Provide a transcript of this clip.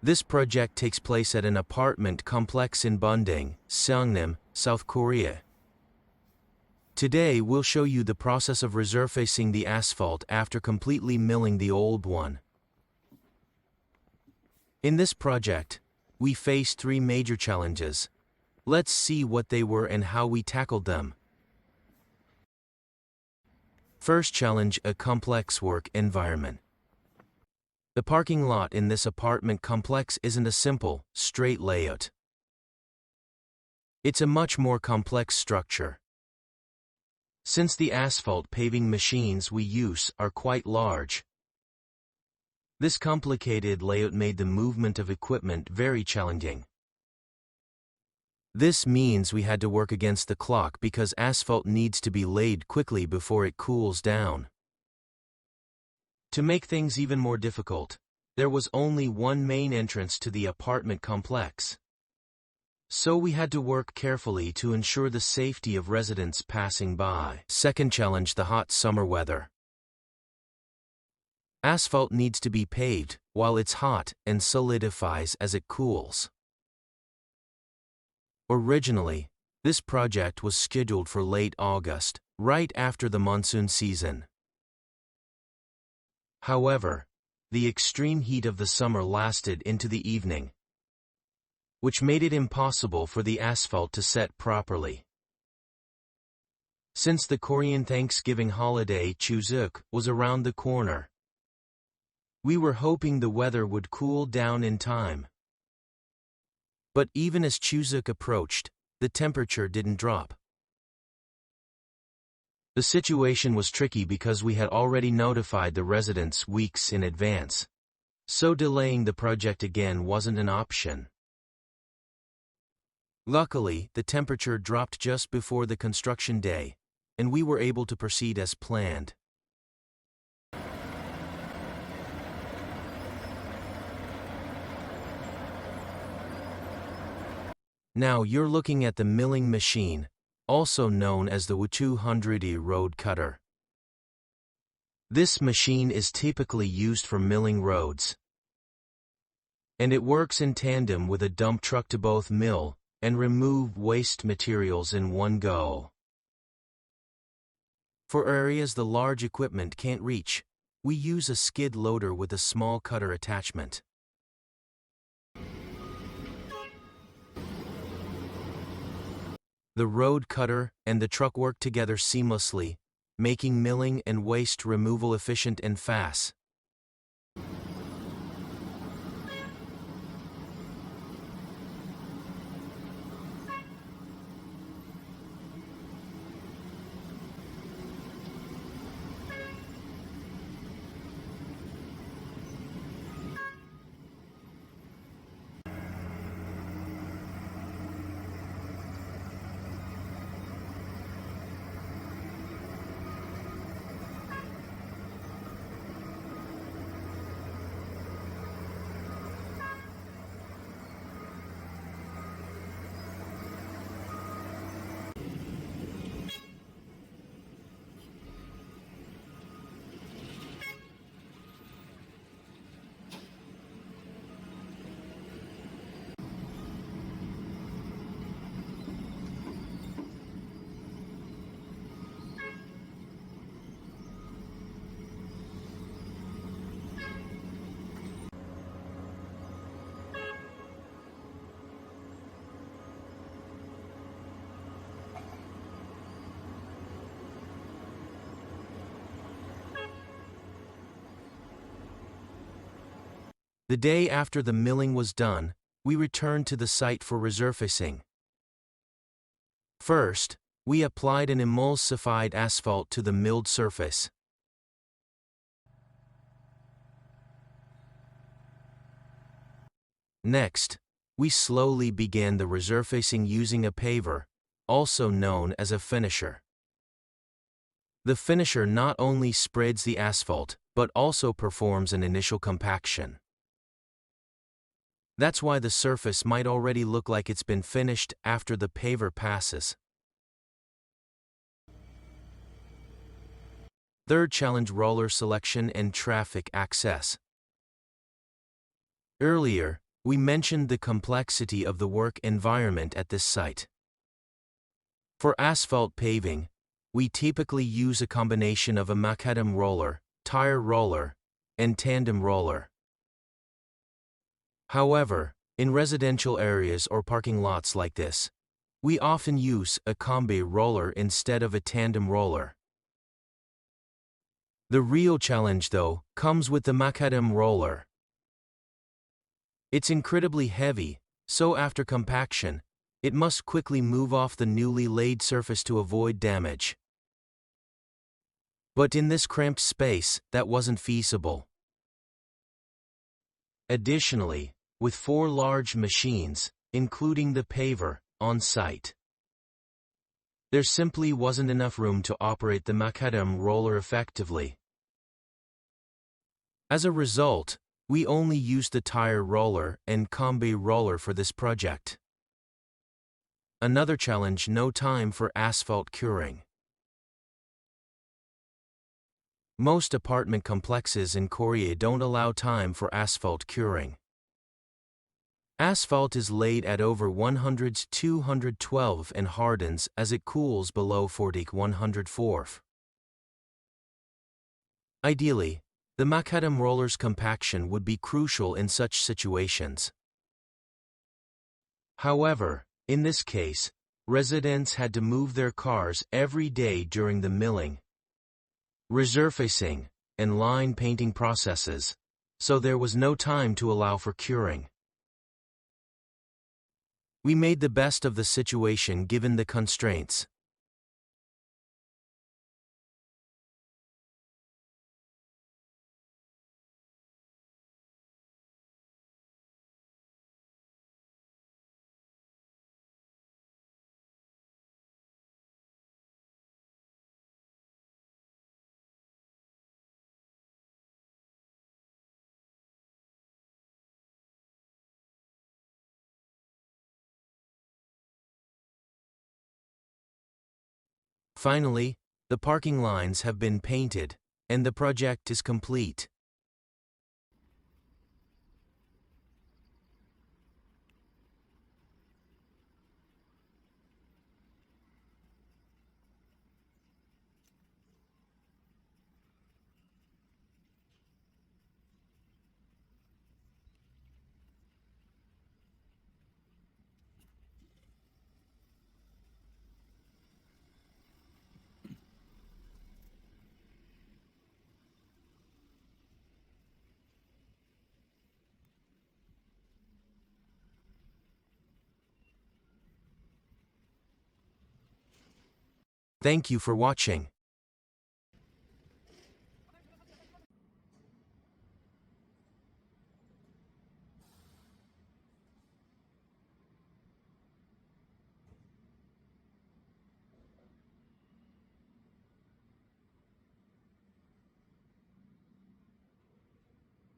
This project takes place at an apartment complex in Bundang, Seongnam, South Korea. Today we'll show you the process of resurfacing the asphalt after completely milling the old one. In this project, we faced three major challenges. Let's see what they were and how we tackled them. First challenge: a complex work environment. The parking lot in this apartment complex isn't a simple, straight layout. It's a much more complex structure. Since the asphalt paving machines we use are quite large, this complicated layout made the movement of equipment very challenging. This means we had to work against the clock because asphalt needs to be laid quickly before it cools down. To make things even more difficult, there was only one main entrance to the apartment complex. So we had to work carefully to ensure the safety of residents passing by. Second challenge: the hot summer weather. Asphalt needs to be paved while it's hot and solidifies as it cools. Originally, this project was scheduled for late August, right after the monsoon season. However, the extreme heat of the summer lasted into the evening, which made it impossible for the asphalt to set properly. Since the Korean Thanksgiving holiday Chuseok was around the corner, we were hoping the weather would cool down in time. But even as Chuseok approached, the temperature didn't drop. The situation was tricky because we had already notified the residents weeks in advance, so delaying the project again wasn't an option. Luckily, the temperature dropped just before the construction day, and we were able to proceed as planned. Now you're looking at the milling machine, also known as the W200i Road Cutter. This machine is typically used for milling roads, and it works in tandem with a dump truck to both mill and remove waste materials in one go. For areas the large equipment can't reach, we use a skid loader with a small cutter attachment. The road cutter and the truck work together seamlessly, making milling and waste removal efficient and fast. The day after the milling was done, we returned to the site for resurfacing. First, we applied an emulsified asphalt to the milled surface. Next, we slowly began the resurfacing using a paver, also known as a finisher. The finisher not only spreads the asphalt, but also performs an initial compaction. That's why the surface might already look like it's been finished after the paver passes. Third challenge: roller selection and traffic access. Earlier, we mentioned the complexity of the work environment at this site. For asphalt paving, we typically use a combination of a macadam roller, tire roller, and tandem roller. However, in residential areas or parking lots like this, we often use a combi roller instead of a tandem roller. The real challenge, though, comes with the macadam roller. It's incredibly heavy, so after compaction, it must quickly move off the newly laid surface to avoid damage. But in this cramped space, that wasn't feasible. Additionally, with 4 large machines, including the paver, on site, there simply wasn't enough room to operate the macadam roller effectively. As a result, we only used the tire roller and combi roller for this project. Another challenge: no time for asphalt curing. Most apartment complexes in Korea don't allow time for asphalt curing. Asphalt is laid at over 100-212 and hardens as it cools below 40-104. Ideally, the macadam roller's compaction would be crucial in such situations. However, in this case, residents had to move their cars every day during the milling, resurfacing, and line painting processes, so there was no time to allow for curing. We made the best of the situation given the constraints. Finally, the parking lines have been painted, and the project is complete. Thank you for watching.